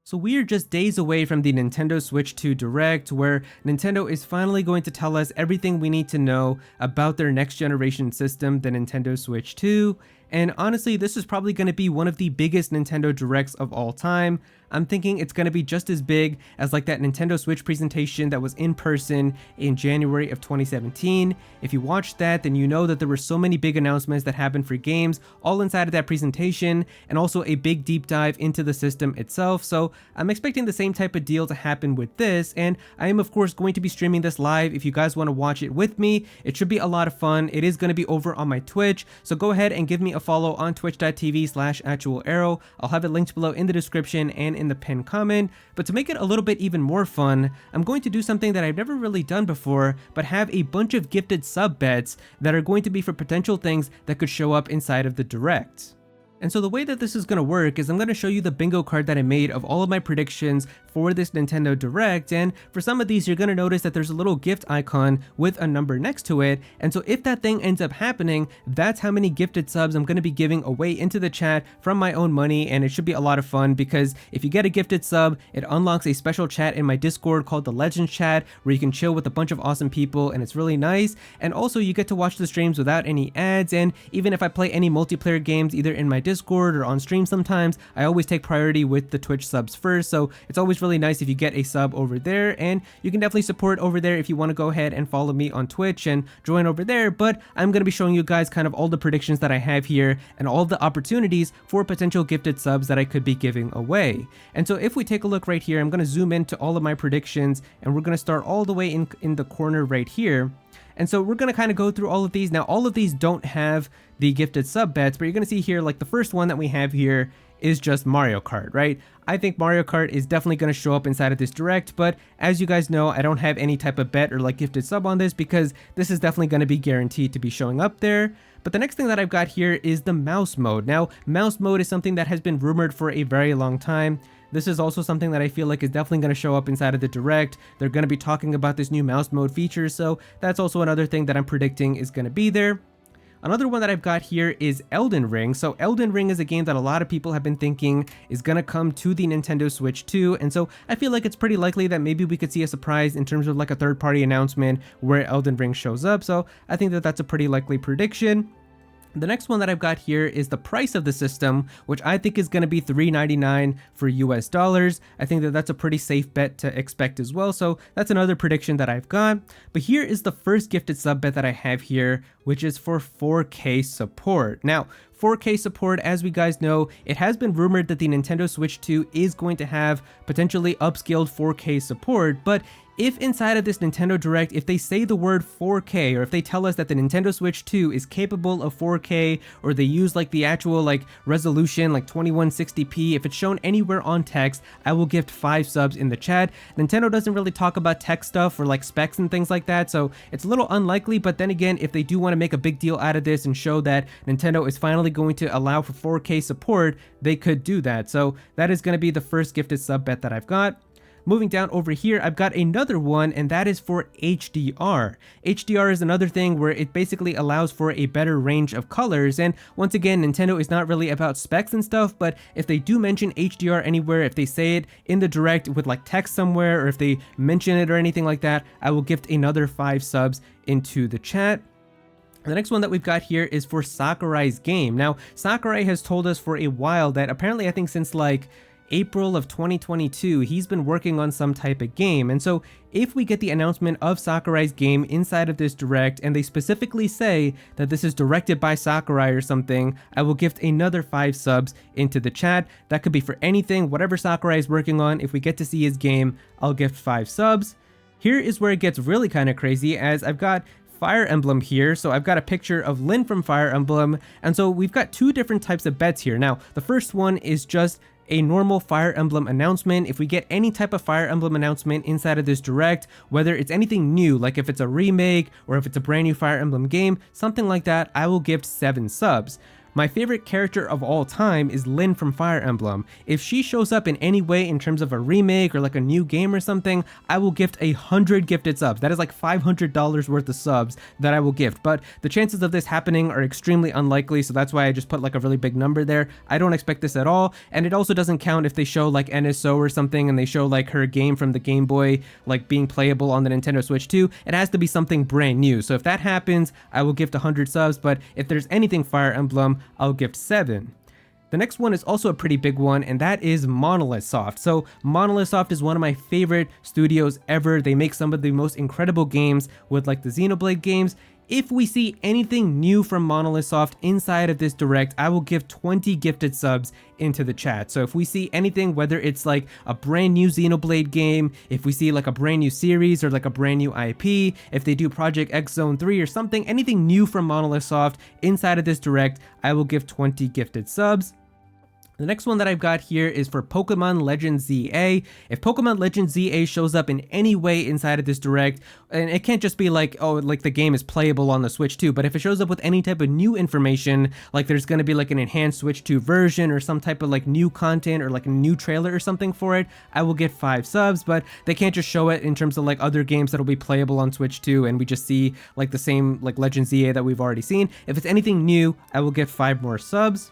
So we are just days away from the Nintendo Switch 2 Direct, where Nintendo is finally going to tell us everything we need to know about their next generation system, the Nintendo Switch 2. And honestly, this is probably going to be one of the biggest Nintendo Directs of all time. I'm thinking it's going to be just as big as like that Nintendo Switch presentation that was in person in January of 2017. If you watched that, then you know that there were so many big announcements that happened for games all inside of that presentation, and also a big deep dive into the system itself. So I'm expecting the same type of deal to happen with this, and I am of course going to be streaming this live. If you guys want to watch it with me, it should be a lot of fun. It is going to be over on my Twitch, so go ahead and give me a follow on twitch.tv/actualaero. I'll have it linked below in the description and in the pinned comment. But to make it a little bit even more fun, I'm going to do something that I've never really done before, but have a bunch of gifted sub bets that are going to be for potential things that could show up inside of the Direct. And so the way that this is going to work is I'm going to show you the bingo card that I made of all of my predictions for this Nintendo Direct, and for some of these you're going to notice that there's a little gift icon with a number next to it, and so if that thing ends up happening, that's how many gifted subs I'm going to be giving away into the chat from my own money. And it should be a lot of fun because if you get a gifted sub, it unlocks a special chat in my Discord called the Legends Chat, where you can chill with a bunch of awesome people, and it's really nice. And also you get to watch the streams without any ads, and even if I play any multiplayer games either in my Discord or on stream sometimes, I always take priority with the Twitch subs first, so it's always really nice if you get a sub over there. And you can definitely support over there if you want to go ahead and follow me on Twitch and join over there. But I'm going to be showing you guys kind of all the predictions that I have here and all the opportunities for potential gifted subs that I could be giving away. And so if we take a look right here, I'm going to zoom into all of my predictions, and we're going to start all the way in the corner right here. And so we're going to kind of go through all of these. Now, all of these don't have the gifted sub bets, but you're going to see here, like the first one that we have here is just Mario Kart, right? I think Mario Kart is definitely going to show up inside of this Direct, but as you guys know, I don't have any type of bet or like gifted sub on this because this is definitely going to be guaranteed to be showing up there. But the next thing that I've got here is the mouse mode. Now, mouse mode is something that has been rumored for a very long time. This is also something that I feel like is definitely going to show up inside of the Direct. They're going to be talking about this new mouse mode feature, so that's also another thing that I'm predicting is going to be there. Another one that I've got here is Elden Ring. So Elden Ring is a game that a lot of people have been thinking is going to come to the Nintendo Switch 2, and so I feel like it's pretty likely that maybe we could see a surprise in terms of like a third-party announcement where Elden Ring shows up, so I think that that's a pretty likely prediction. The next one that I've got here is the price of the system, which I think is going to be $399 for US dollars. I think that that's a pretty safe bet to expect as well, so that's another prediction that I've got. But here is the first gifted sub bet that I have here, which is for 4K support. Now, 4K support, as we guys know, it has been rumored that the Nintendo Switch 2 is going to have potentially upscaled 4K support, but if inside of this Nintendo Direct, if they say the word 4K, or if they tell us that the Nintendo Switch 2 is capable of 4K, or they use like the actual like resolution, like 2160p, if it's shown anywhere on text, I will gift 5 subs in the chat. Nintendo doesn't really talk about tech stuff or like specs and things like that, so it's a little unlikely, but then again, if they do want to make a big deal out of this and show that Nintendo is finally going to allow for 4K support, they could do that. So that is going to be the first gifted sub bet that I've got. Moving down over here, I've got another one, and that is for HDR. HDR is another thing where it basically allows for a better range of colors, and once again, Nintendo is not really about specs and stuff, but if they do mention HDR anywhere, if they say it in the Direct with like text somewhere, or if they mention it or anything like that, I will gift another 5 subs into the chat. The next one that we've got here is for Sakurai's game. Now, Sakurai has told us for a while that apparently, I think since like April of 2022, he's been working on some type of game. And so if we get the announcement of Sakurai's game inside of this Direct, and they specifically say that this is directed by Sakurai or something, I will gift another 5 subs into the chat. That could be for anything, whatever Sakurai is working on. If we get to see his game, I'll gift 5 subs. Here is where it gets really kind of crazy, as I've got Fire Emblem here. So I've got a picture of Lyn from Fire Emblem, and so we've got 2 different types of bets here. Now, the first one is just a normal Fire Emblem announcement. If we get any type of Fire Emblem announcement inside of this Direct, whether it's anything new, like if it's a remake or if it's a brand new Fire Emblem game, something like that, I will gift 7 subs. My favorite character of all time is Lyn from Fire Emblem. If she shows up in any way in terms of a remake or like a new game or something, I will gift 100 gifted subs. That is like $500 worth of subs that I will gift, but the chances of this happening are extremely unlikely, so that's why I just put like a really big number there. I don't expect this at all, and it also doesn't count if they show like NSO or something and they show like her game from the Game Boy like being playable on the Nintendo Switch 2. It has to be something brand new, so if that happens, I will gift 100 subs, but if there's anything Fire Emblem, I'll gift 7. The next one is also a pretty big one, and that is Monolith Soft. So Monolith Soft is one of my favorite studios ever. They make some of the most incredible games with like the Xenoblade games. If we see anything new from Monolith Soft inside of this direct, I will give 20 gifted subs into the chat. So if we see anything, whether it's like a brand new Xenoblade game, if we see like a brand new series or like a brand new IP, if they do Project X Zone 3 or something, anything new from Monolith Soft inside of this direct, I will give 20 gifted subs. The next one that I've got here is for Pokemon Legends ZA. If Pokemon Legends ZA shows up in any way inside of this direct, and it can't just be like, oh, like the game is playable on the Switch 2, but if it shows up with any type of new information, like there's going to be like an enhanced Switch 2 version or some type of like new content or like a new trailer or something for it, I will get 5 subs, but they can't just show it in terms of like other games that'll be playable on Switch 2 and we just see like the same like Legends ZA that we've already seen. If it's anything new, I will get 5 more subs.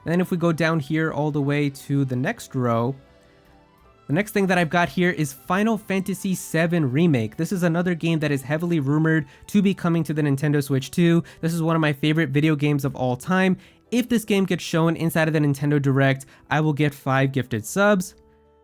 And then if we go down here all the way to the next row, the next thing that I've got here is Final Fantasy VII Remake. This is another game that is heavily rumored to be coming to the Nintendo Switch 2. This is one of my favorite video games of all time. If this game gets shown inside of the Nintendo Direct, I will get 5 gifted subs.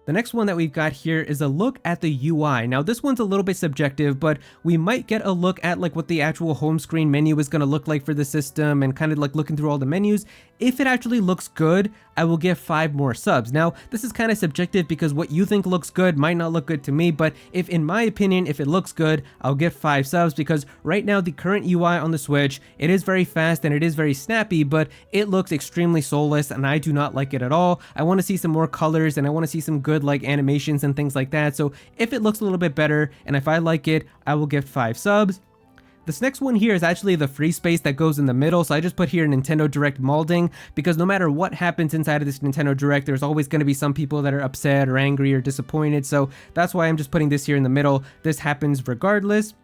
The next one that we've got here is a look at the UI. Now this one's a little bit subjective, but we might get a look at like what the actual home screen menu is going to look like for the system and kind of like looking through all the menus. If it actually looks good, I will give 5 more subs. Now this is kind of subjective because what you think looks good might not look good to me, but if in my opinion, if it looks good, I'll give 5 subs because right now the current UI on the Switch, it is very fast and it is very snappy, but it looks extremely soulless and I do not like it at all. I want to see some more colors and I want to see some good like animations and things like that. So if it looks a little bit better and if I like it, I will give 5 subs. This next one here is actually the free space that goes in the middle, so I just put here Nintendo Direct molding because no matter what happens inside of this Nintendo Direct, there's always going to be some people that are upset or angry or disappointed, so that's why I'm just putting this here in the middle. This happens regardless.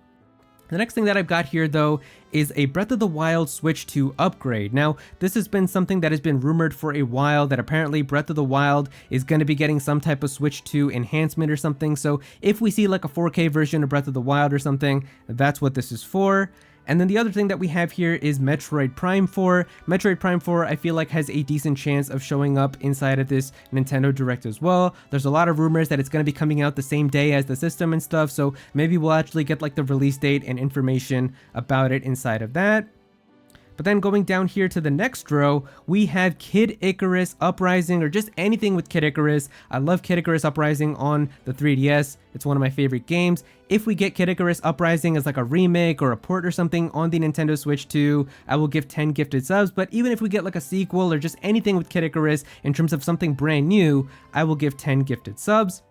The next thing that I've got here though is a Breath of the Wild Switch 2 upgrade. Now, this has been something that has been rumored for a while that apparently Breath of the Wild is going to be getting some type of Switch 2 enhancement or something. So if we see like a 4K version of Breath of the Wild or something, that's what this is for. And then the other thing that we have here is Metroid Prime 4. Metroid Prime 4 I feel like has a decent chance of showing up inside of this Nintendo Direct as well. There's a lot of rumors that it's going to be coming out the same day as the system and stuff, so maybe we'll actually get like the release date and information about it inside of that. But then going down here to the next row, we have Kid Icarus Uprising, or just anything with Kid Icarus. I love Kid Icarus Uprising on the 3DS. It's one of my favorite games. If we get Kid Icarus Uprising as like a remake or a port or something on the Nintendo Switch 2, I will give 10 gifted subs. But even if we get like a sequel or just anything with Kid Icarus in terms of something brand new, I will give 10 gifted subs.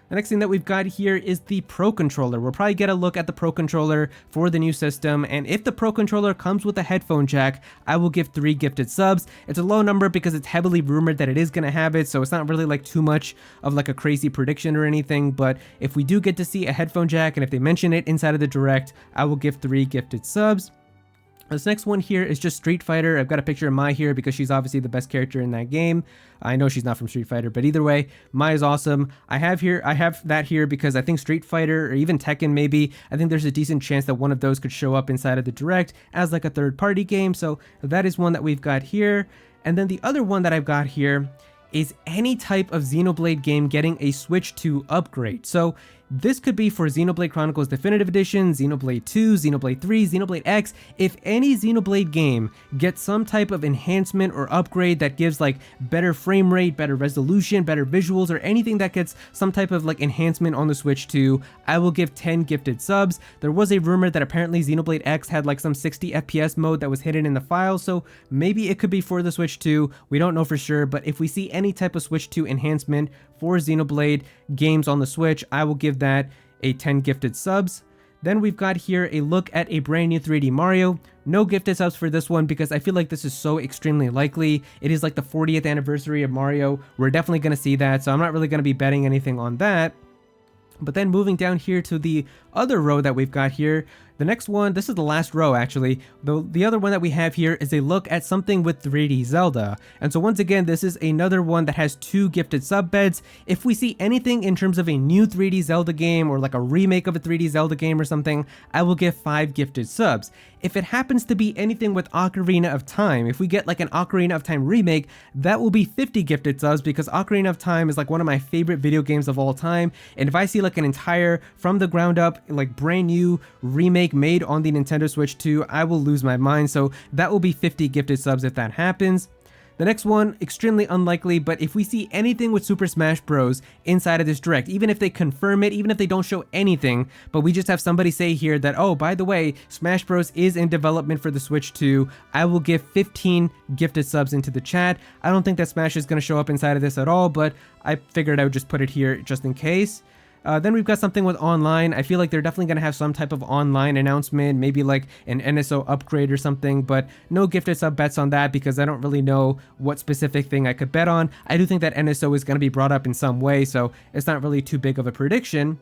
The next thing that we've got here is the Pro Controller. We'll probably get a look at the Pro Controller for the new system, and if the Pro Controller comes with a headphone jack, I will give 3 gifted subs. It's a low number because it's heavily rumored that it is going to have it, so it's not really like too much of like a crazy prediction or anything, but if we do get to see a headphone jack and if they mention it inside of the Direct, I will give 3 gifted subs. This next one here is just Street Fighter. I've got a picture of Mai here because she's obviously the best character in that game. I know she's not from Street Fighter, but either way, Mai is awesome. I have that here because I think Street Fighter or even Tekken maybe, I think there's a decent chance that one of those could show up inside of the Direct as like a third-party game. So that is one that we've got here. And then the other one that I've got here is any type of Xenoblade game getting a Switch 2 upgrade. So this could be for Xenoblade Chronicles Definitive Edition, Xenoblade 2, Xenoblade 3, Xenoblade X. If any Xenoblade game gets some type of enhancement or upgrade that gives like better frame rate, better resolution, better visuals, or anything that gets some type of like enhancement on the Switch 2, I will give 10 gifted subs. There was a rumor that apparently Xenoblade X had like some 60 FPS mode that was hidden in the file, so maybe it could be for the Switch 2. We don't know for sure, but if we see any type of Switch 2 enhancement for Xenoblade games on the Switch, I will give that a 10 gifted subs. Then we've got here a look at a brand new 3D Mario. No gifted subs for this one because I feel like this is so extremely likely. It is like the 40th anniversary of Mario. We're definitely going to see that, so I'm not really going to be betting anything on that. But then moving down here to the other row that we've got here, the next one, this is the last row actually, the other one that we have here is a look at something with 3D Zelda. And so once again, this is another one that has 2 gifted sub beds. If we see anything in terms of a new 3D Zelda game or like a remake of a 3D Zelda game or something, I will give 5 gifted subs. If it happens to be anything with Ocarina of Time, if we get like an Ocarina of Time remake, that will be 50 gifted subs because Ocarina of Time is like one of my favorite video games of all time. And if I see like an entire from the ground up, like brand new remake made on the Nintendo Switch 2, I will lose my mind. So that will be 50 gifted subs if that happens. The next one, extremely unlikely, but if we see anything with Super Smash Bros. Inside of this Direct, even if they confirm it, even if they don't show anything, but we just have somebody say here that, oh, by the way, Smash Bros. Is in development for the Switch 2, I will give 15 gifted subs into the chat. I don't think that Smash is going to show up inside of this at all, but I figured I would just put it here just in case. Then we've got something with online. I feel like they're definitely going to have some type of online announcement, maybe like an NSO upgrade or something, but no gifted sub bets on that because I don't really know what specific thing I could bet on. I do think that NSO is going to be brought up in some way, so it's not really too big of a prediction.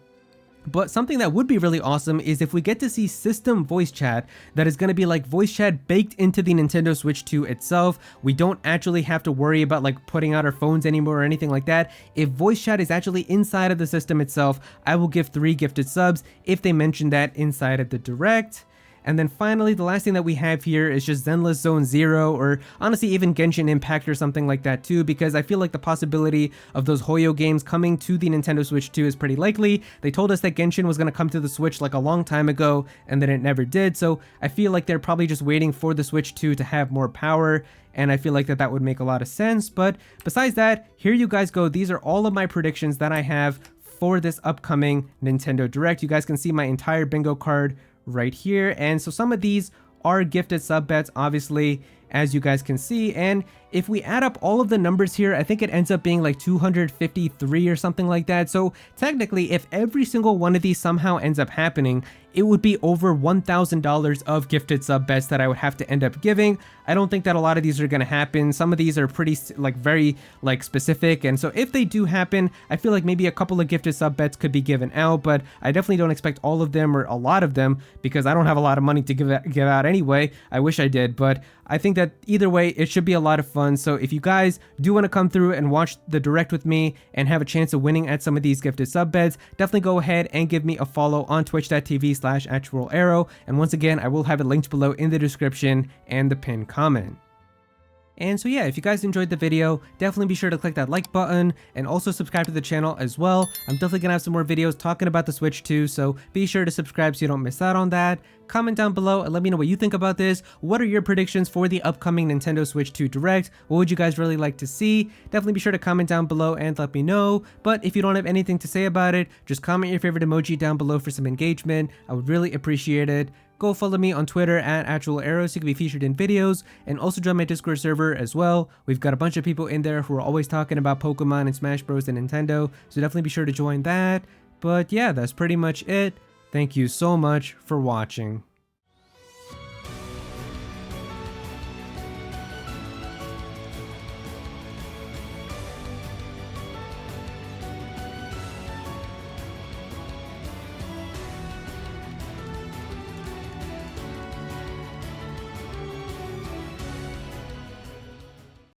But something that would be really awesome is if we get to see system voice chat that is going to be like voice chat baked into the Nintendo Switch 2 itself. We don't actually have to worry about like putting out our phones anymore or anything like that. If voice chat is actually inside of the system itself, I will give 3 gifted subs if they mention that inside of the Direct. And then finally, the last thing that we have here is just Zenless Zone Zero, or honestly even Genshin Impact or something like that too, because I feel like the possibility of those Hoyo games coming to the Nintendo Switch 2 is pretty likely. They told us that Genshin was going to come to the Switch like a long time ago, and then it never did, so I feel like they're probably just waiting for the Switch 2 to have more power, and I feel like that would make a lot of sense. But besides that, here you guys go. These are all of my predictions that I have for this upcoming Nintendo Direct. You guys can see my entire bingo card right here, and so some of these are gifted sub bets, obviously, as you guys can see. And if we add up all of the numbers here, I think it ends up being like 253 or something like that. So technically, if every single one of these somehow ends up happening, it would be over $1,000 of gifted sub bets that I would have to end up giving. I don't think that a lot of these are going to happen. Some of these are pretty like very like specific, and so if they do happen, I feel like maybe a couple of gifted sub bets could be given out, but I definitely don't expect all of them or a lot of them because I don't have a lot of money to give out anyway. I wish I did, but I think that either way, it should be a lot of fun. So if you guys do want to come through and watch the Direct with me and have a chance of winning at some of these gifted sub bets, definitely go ahead and give me a follow on twitch.tv/actualaero. And once again, I will have it linked below in the description and the pinned comment. And so yeah, if you guys enjoyed the video, definitely be sure to click that like button and also subscribe to the channel as well. I'm definitely gonna have some more videos talking about the Switch 2, so be sure to subscribe so you don't miss out on that. Comment down below and let me know what you think about this. What are your predictions for the upcoming Nintendo Switch 2 Direct? What would you guys really like to see? Definitely be sure to comment down below and let me know. But if you don't have anything to say about it, just comment your favorite emoji down below for some engagement. I would really appreciate it. Go follow me on Twitter at @actualaero so you can be featured in videos, and also join my Discord server as well. We've got a bunch of people in there who are always talking about Pokemon and Smash Bros and Nintendo, so definitely be sure to join that. But yeah, that's pretty much it. Thank you so much for watching.